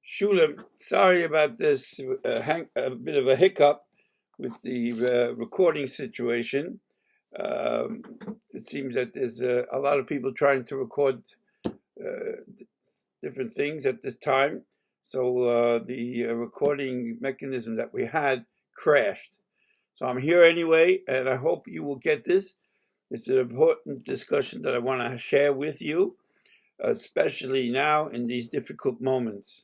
Shulam, sorry about this, a bit of a hiccup with the recording situation. Um, it seems that there's a lot of people trying to record different things at this time. So the recording mechanism that we had crashed. So I'm here anyway, and I hope you will get this. It's an important discussion that I want to share with you, especially now in these difficult moments.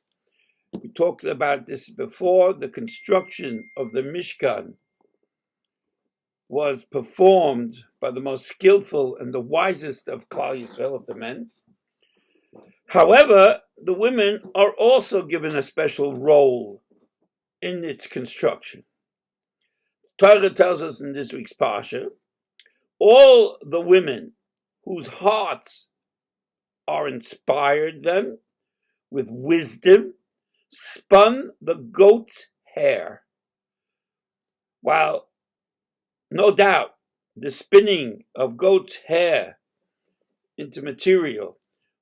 We talked about this before. The construction of the Mishkan was performed by the most skillful and the wisest of Klal Yisrael, of the men. However, the women are also given a special role in its construction. Torah tells us in this week's Parsha, all the women whose hearts are inspired them with wisdom spun the goat's hair. While no doubt the spinning of goat's hair into material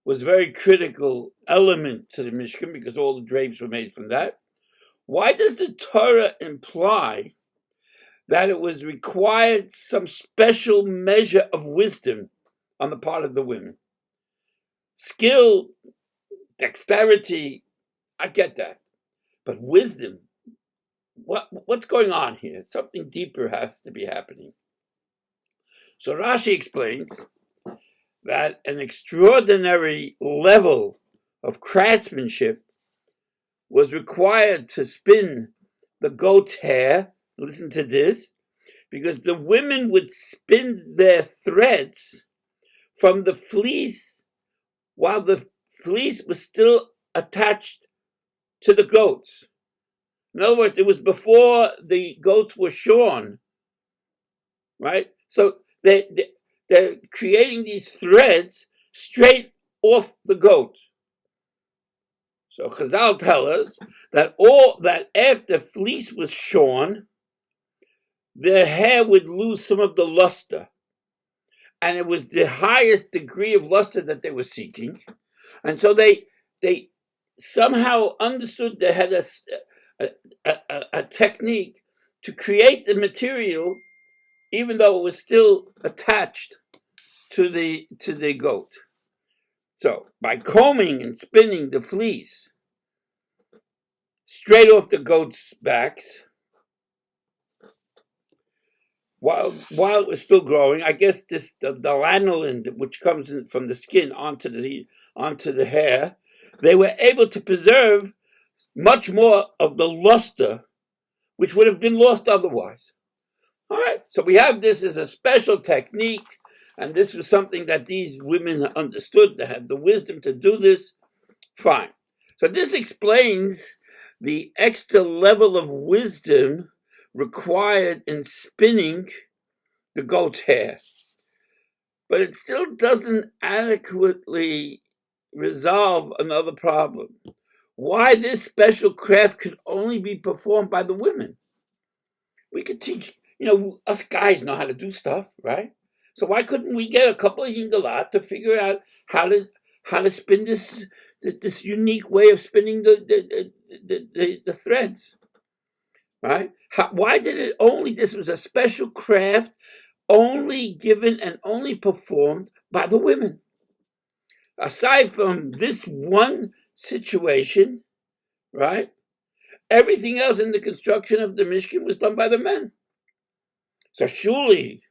was a very critical element to the Mishkan because all the drapes were made from that, why does the Torah imply that it was required some special measure of wisdom on the part of the women? Skill, dexterity, I get that. But wisdom, what's going on here? Something deeper has to be happening. So Rashi explains that an extraordinary level of craftsmanship was required to spin the goat's hair. Listen to this, because the women would spin their threads from the fleece while the fleece was still attached to the goats. In other words, it was before the goats were shorn, right? So they're creating these threads straight off the goat. So Chazal tell us that after fleece was shorn, their hair would lose some of the luster, and it was the highest degree of luster that they were seeking, and so they somehow understood they had a technique to create the material even though it was still attached to the goat. So by combing and spinning the fleece straight off the goat's backs while it was still growing, I guess the lanolin which comes in from the skin onto the hair, they were able to preserve much more of the luster which would have been lost otherwise. All right, so we have this as a special technique, and this was something that these women understood. They had the wisdom to do this. Fine. So this explains the extra level of wisdom required in spinning the goat's hair. But it still doesn't adequately resolve another problem. Why this special craft could only be performed by the women? We could teach, us guys know how to do stuff, right? So why couldn't we get a couple of yingalat to figure out how to spin this unique way of spinning the threads, right? Why did it only? This was a special craft, only given and only performed by the women. Aside from this one situation, right? Everything else in the construction of the Mishkan was done by the men. So surely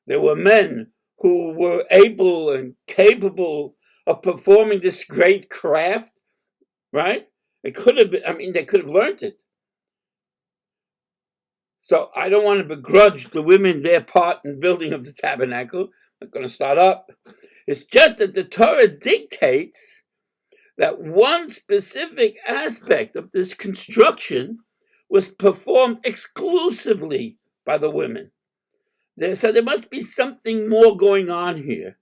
there were men who were able and capable of performing this great craft, right? It could have been, they could have learned it. So I don't want to begrudge the women their part in building of the tabernacle. I'm not going to start up. It's just that the Torah dictates that one specific aspect of this construction was performed exclusively by the women. So there must be something more going on here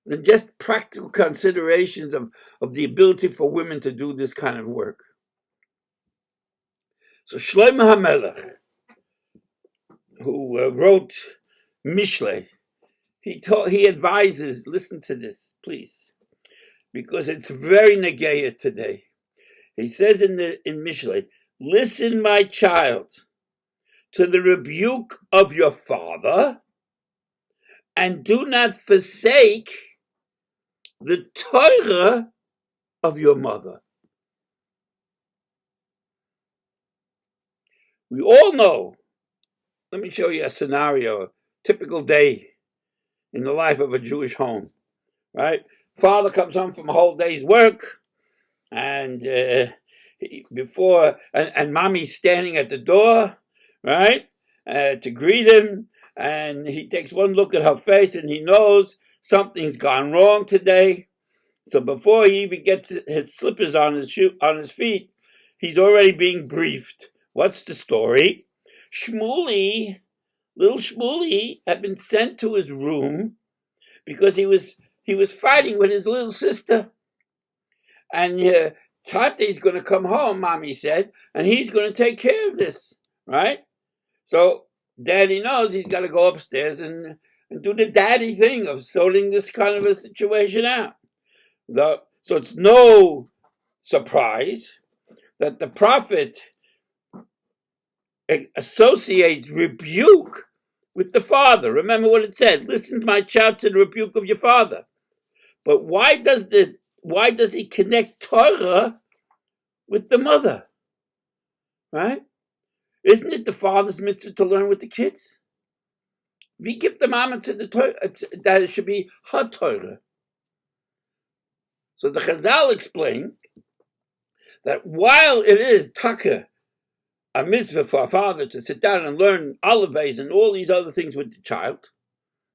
than just practical considerations of the ability for women to do this kind of work. So Shlomo HaMelech, who wrote Mishlei, he advises, listen to this, please, because it's very negeya today. He says in Mishlei, listen, my child, to the rebuke of your father, and do not forsake the Torah of your mother. We all know, let me show you a scenario, a typical day in the life of a Jewish home, right? Father comes home from a whole day's work, and mommy's standing at the door, right, to greet him, and he takes one look at her face, and he knows something's gone wrong today. So before he even gets his slippers on his feet, he's already being briefed. What's the story? Little Shmuley, had been sent to his room because he was fighting with his little sister, and Tate's going to come home, mommy said, and he's going to take care of this, right? So daddy knows he's got to go upstairs and do the daddy thing of sorting this kind of a situation out. So it's no surprise that the prophet associates rebuke with the father. Remember what it said, listen, my child, to the rebuke of your father. But why does he connect Torah with the mother? Right? Isn't it the father's mitzvah to learn with the kids? We give the mama to the Torah, that it should be her Torah. So the Chazal explain that while it is taka, a mitzvah for a father to sit down and learn olive base and all these other things with the child,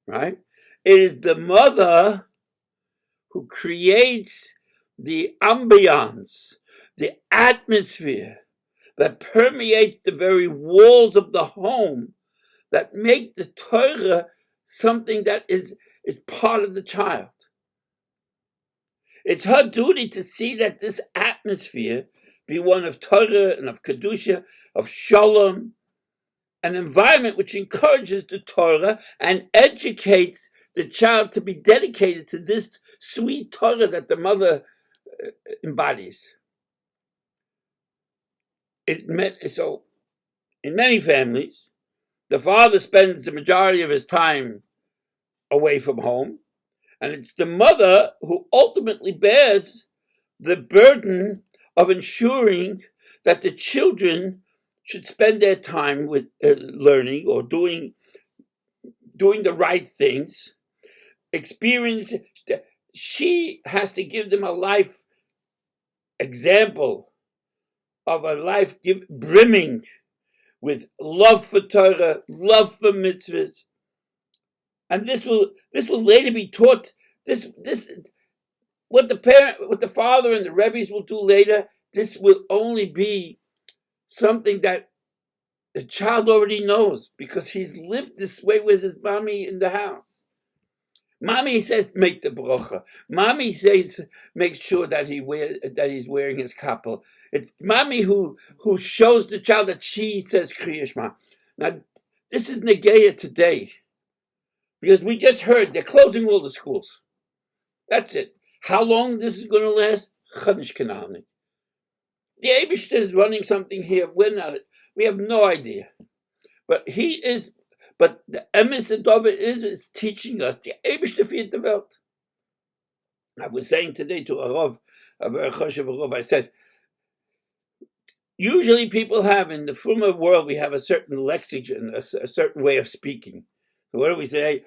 right? It is the mother who creates the ambiance, the atmosphere that permeates the very walls of the home, that make the Torah something that is part of the child. It's her duty to see that this atmosphere be one of Torah and of Kedusha, of Shalom, an environment which encourages the Torah and educates the child to be dedicated to this sweet Torah that the mother embodies. So, in many families, the father spends the majority of his time away from home, and it's the mother who ultimately bears the burden of ensuring that the children should spend their time with learning or doing the right things. Experience. She has to give them a life example of a life brimming with love for Torah, love for mitzvahs, and this will later be taught. This what the father and the Rebbe's will do later. This will only be something that the child already knows because he's lived this way with his mommy in the house. Mommy says, make the bracha. Mommy says, make sure that he's wearing his kappel. It's mommy who shows the child that she says Kriya Shema. Now, this is Negeya today. Because we just heard they're closing all the schools. That's it. How long this is going to last? Chanish Kanani. The Eibishter is running something here. We have no idea. But the Emes Adova is teaching us the Eibishter für the Welt. I was saying today to a very choshev Harav, I said, usually people have, in the former world, we have a certain lexicon, a certain way of speaking. So what do we say?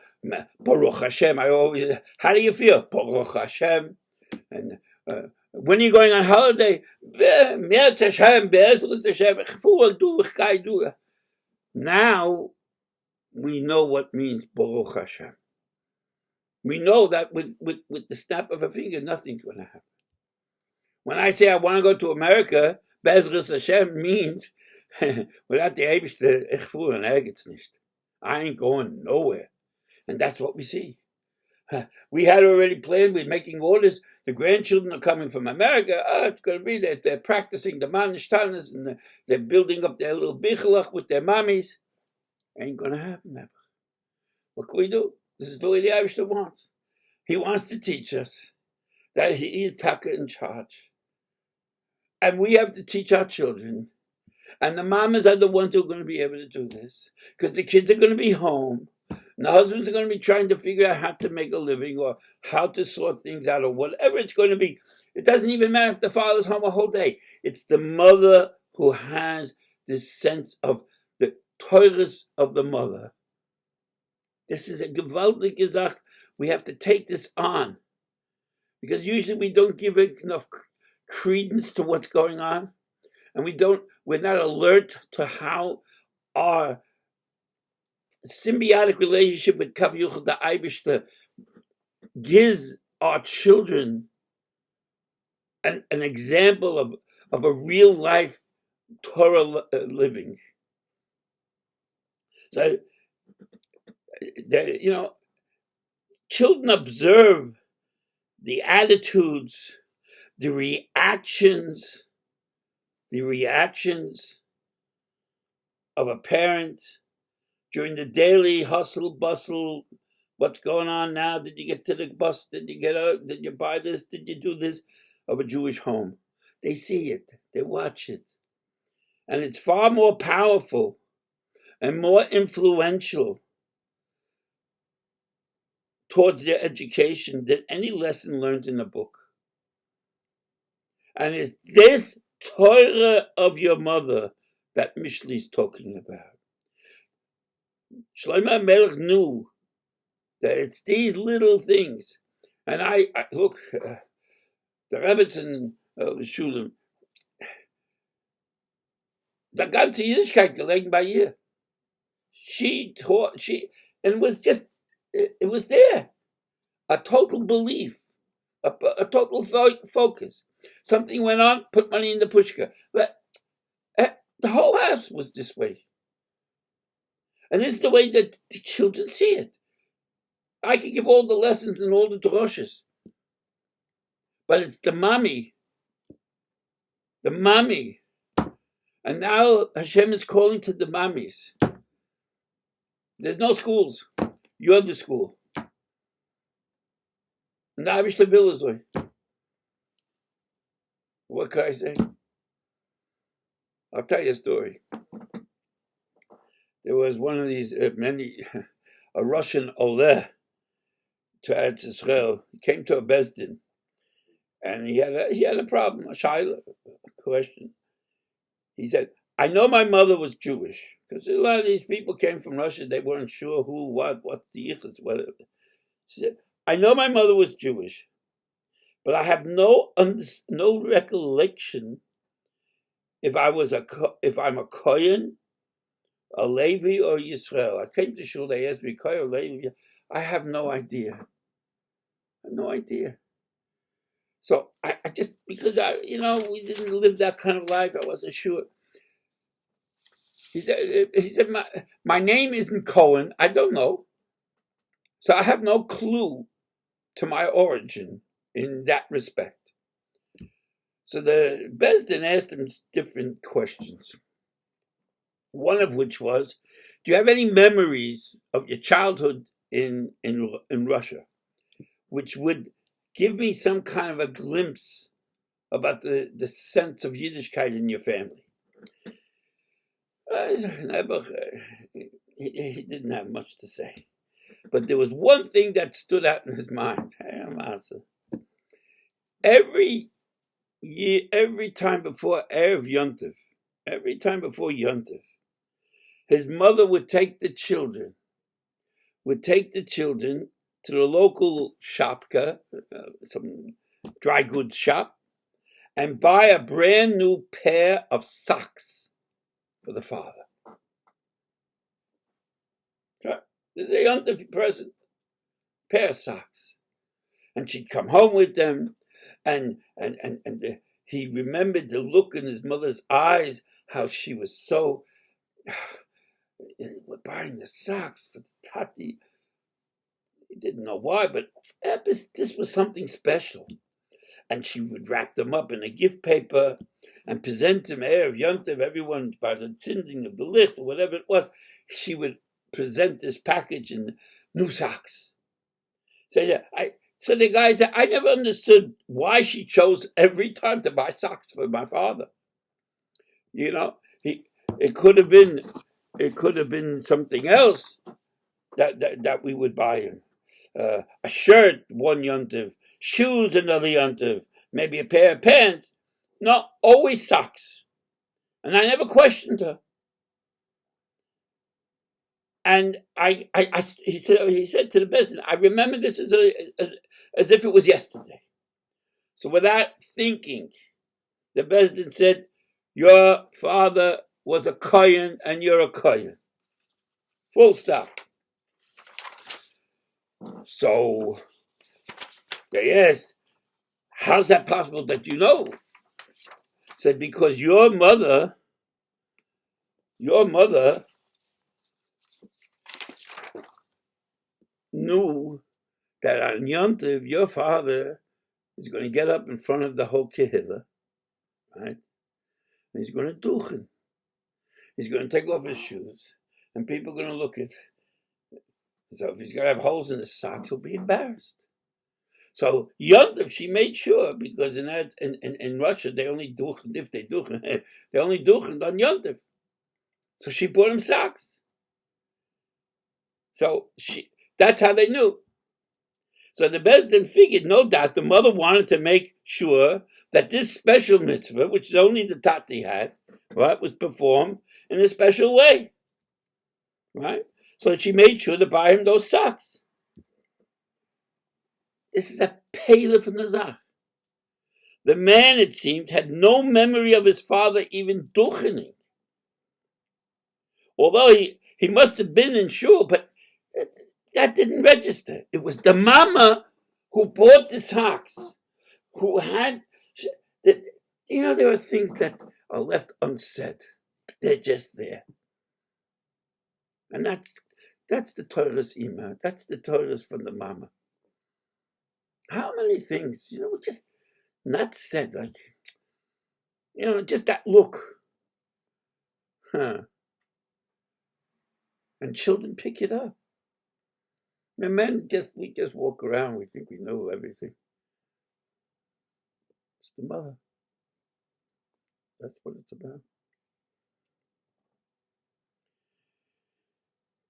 Baruch Hashem. How do you feel? Baruch Hashem. And when you're going on holiday, now we know what means Baruch Hashem. We know that with the snap of a finger, nothing's going to happen. When I say I want to go to America, Bezras Hashem means without the Eibishter, ich fuhr and it's nicht. I ain't going nowhere. And that's what we see. We had already planned, we're making orders. The grandchildren are coming from America. It's going to be that they're practicing the Manishtanas and they're building up their little bichelach with their mommies. Ain't going to happen, never. What can we do? This is the way the Eibishter wants. He wants to teach us that he is Taka in charge. And we have to teach our children. And the mamas are the ones who are going to be able to do this. Because the kids are going to be home. And the husbands are going to be trying to figure out how to make a living or how to sort things out or whatever it's going to be. It doesn't even matter if the father's home a whole day. It's the mother who has this sense of the Torahs of the mother. This is a gewaltige Sache. We have to take this on. Because usually we don't give enough credence to what's going on. And we're not alert to how our symbiotic relationship with Kav Yuchel, the Eibishter, gives our children an example of a real life Torah living. So, children observe the attitudes, the reactions of a parent during the daily hustle, bustle. What's going on now? Did you get to the bus? Did you get out? Did you buy this? Did you do this? Of a Jewish home. They see it. They watch it. And it's far more powerful and more influential towards their education than any lesson learned in a book. And it's this Torah of your mother that Mishli is talking about. Shlomo Melech knew that it's these little things. And I look, the rabbis in the Shulim, the ganze Yiddishkeit gelegen bei ihr. She taught, and it was just, it was there. A total belief, a total focus. Something went on, put money in the pushka. The whole house was this way. And this is the way that the children see it. I could give all the lessons and all the droshes. But it's the mommy. And now Hashem is calling to the mommies. There's no schools. You're the school. And I wish the villas way. What can I say? I'll tell you a story. There was one of these a Russian Oleh to Eretz Israel. He came to a Bezdin, and he had a problem, a shaila, a question. He said, "I know my mother was Jewish, because a lot of these people came from Russia. They weren't sure who, what the yichus, whatever." She said, "I know my mother was Jewish, but I have no recollection if I'm a Kohen, a Levi, or Yisrael. I came to shul. They asked me Kohen or Levi. I have no idea. So I just, because we didn't live that kind of life, I wasn't sure." He said, my name isn't Cohen. I don't know. So I have no clue to my origin in that respect. So the Bezdin asked him different questions. One of which was, do you have any memories of your childhood in Russia, which would give me some kind of a glimpse about the sense of Yiddishkeit in your family? He didn't have much to say. But there was one thing that stood out in his mind. Every time before Erev Yontif, his mother would take the children to the local shopka, some dry goods shop, and buy a brand new pair of socks for the father. This is a Yontif present, pair of socks. And she'd come home with them, and he remembered the look in his mother's eyes, how she was so, we're buying the socks for the tati. He didn't know why, but this was something special. And she would wrap them up in a gift paper and present them Erev Yontif, everyone by the tzinding of the licht or whatever it was. She would present this package in new socks. So So the guy said, I never understood why she chose every time to buy socks for my father. You know, it could have been something else that we would buy him. A shirt one yontiv, shoes another yontiv, maybe a pair of pants. No, always socks. And I never questioned her. And he said to the Bezdin, I remember this as if it was yesterday. So without thinking, the Bezdin said, your father was a kohen and you're a kohen. Full stop. So they asked, how's that possible that you know? Said, because your mother knew that on Yom Tov, your father is going to get up in front of the whole kehillah, right? And he's going to duchen. He's going to take off his shoes, and people are going to look at. So if he's going to have holes in his socks, he'll be embarrassed. So Yom Tov, she made sure, because in Russia they only duchen if they duchen, they only duchen on Yom Tov. So she bought him socks. So that's how they knew. So the Bezdin figured, no doubt, the mother wanted to make sure that this special mitzvah, which only the Tati had, right, was performed in a special way, right? So she made sure to buy him those socks. This is a pele from the Zach. The man, it seems, had no memory of his father even duchening. Although he must have been in shul, but that didn't register. It was the mama who bought the socks, who had, there are things that are left unsaid. They're just there. And that's the Torah's ima. That's the Torah's from the mama. How many things, just not said, like, just that look. And children pick it up. And men, we just walk around, we think we know everything. It's the mother. That's what it's about.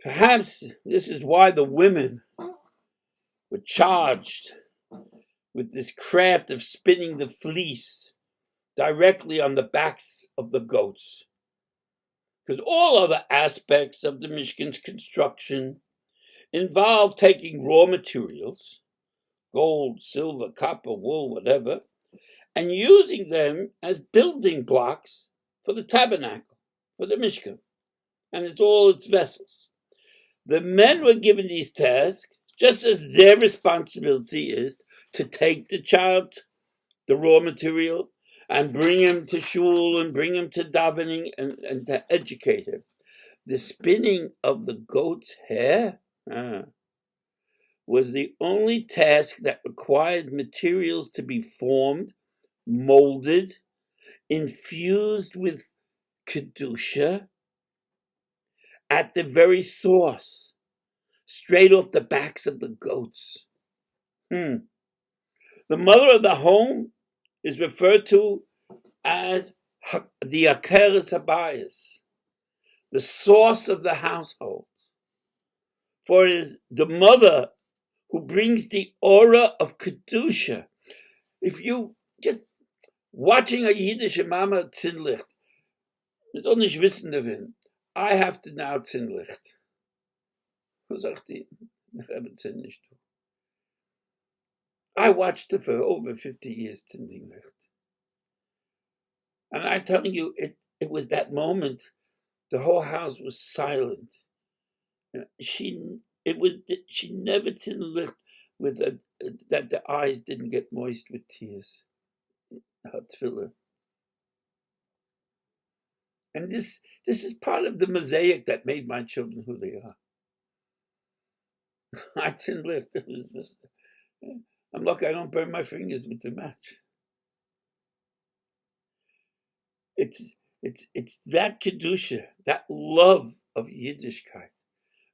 Perhaps this is why the women were charged with this craft of spinning the fleece directly on the backs of the goats. Because all other aspects of the Mishkan's construction involve taking raw materials, gold, silver, copper, wool, whatever, and using them as building blocks for the tabernacle, for the Mishkan, and all its vessels. The men were given these tasks just as their responsibility is to take the child, the raw material, and bring him to shul and bring him to davening and to educate him. The spinning of the goat's hair was the only task that required materials to be formed, molded, infused with kedusha at the very source, straight off the backs of the goats. The mother of the home is referred to as the Akeres Habayis, the source of the household. For it is the mother who brings the aura of Kedusha. If you just watching a Yiddish Mama Zinlicht, you don't nicht wissen davon. I have to now Zinlicht. Was sagt die? Ich habe Zinlicht. I watched it for over 50 years, Zinlicht. And I'm telling you, it was that moment. The whole house was silent. She never Zinlicht with that the eyes didn't get moist with tears. Her tefillah. And this is part of the mosaic that made my children who they are. I Zinlicht. I'm lucky I don't burn my fingers with the match. It's that kedusha, that love of Yiddishkeit,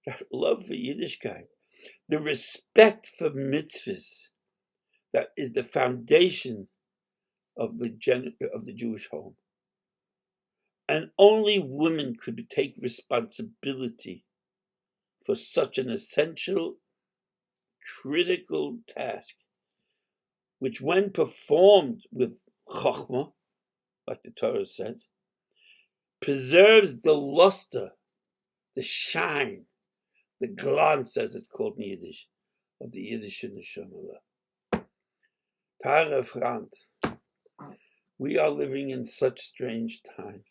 that love for Yiddishkeit, the respect for mitzvahs, that is the foundation of the Jewish home. And only women could take responsibility for such an essential, critical task, which when performed with chokhmah, like the Torah says, preserves the luster, the shine, the glance, as it's called in Yiddish, of the Yiddish neshama. Tara Frant, we are living in such strange times.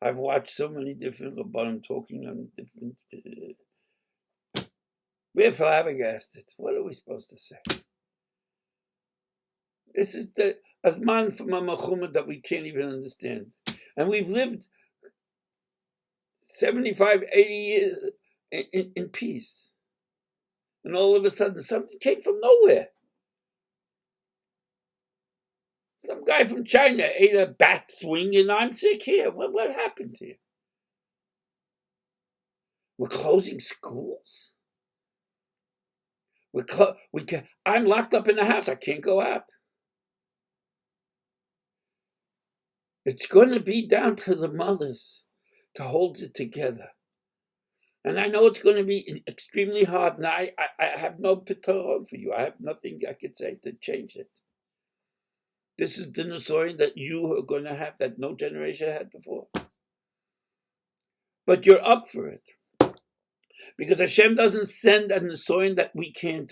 I've watched so many different Rabbanim talking on different... we're flabbergasted. What are we supposed to say? This is the Asman from a Machumah that we can't even understand. And we've lived 75, 80 years in peace. And all of a sudden, something came from nowhere. Some guy from China ate a bat wing and I'm sick here. What happened here? We're closing schools? I'm locked up in the house. I can't go out. It's going to be down to the mothers to hold it together. And I know it's going to be extremely hard. And I have no pitaron for you. I have nothing I could say to change it. This is the Nisoyin that you are going to have that no generation had before. But you're up for it. Because Hashem doesn't send a Nisoyin that we can't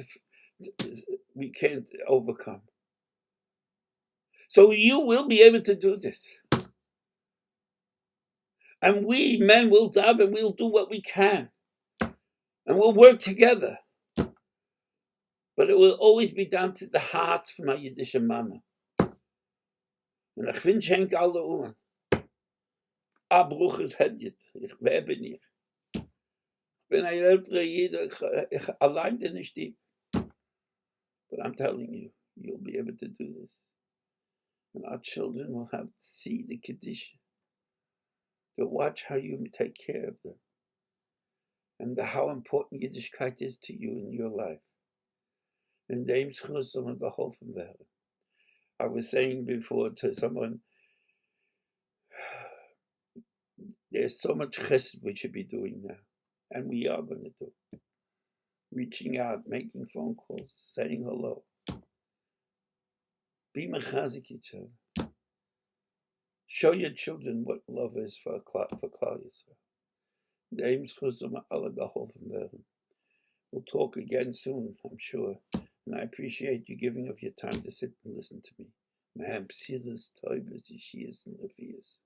overcome. So you will be able to do this. And we men will daven and we'll do what we can. And we'll work together. But it will always be down to the hearts from our Yiddish mama. Und ich wünsche Henk alle Uhren. Abbruch ist Hedjet. Wer bin ich? Ich bin ein älterer Jeder. Ich allein bin nicht die. But I'm telling you, you'll be able to do this. And our children will have to see the Kedusha. They'll watch how you take care of them. And how important Yiddishkeit is to you in your life. And dem schus geholfen werden. I was saying before to someone, there's so much chesed we should be doing now. And we are going to do. Reaching out, making phone calls, saying hello. Be mechazik each other. Show your children what love is for Klal Yisrael. Dem schus alle geholfen werden. We'll talk again soon, I'm sure. And I appreciate you giving up your time to sit and listen to me. Ma'am, Psilas, Toibas, Yeshiyas, and Levias.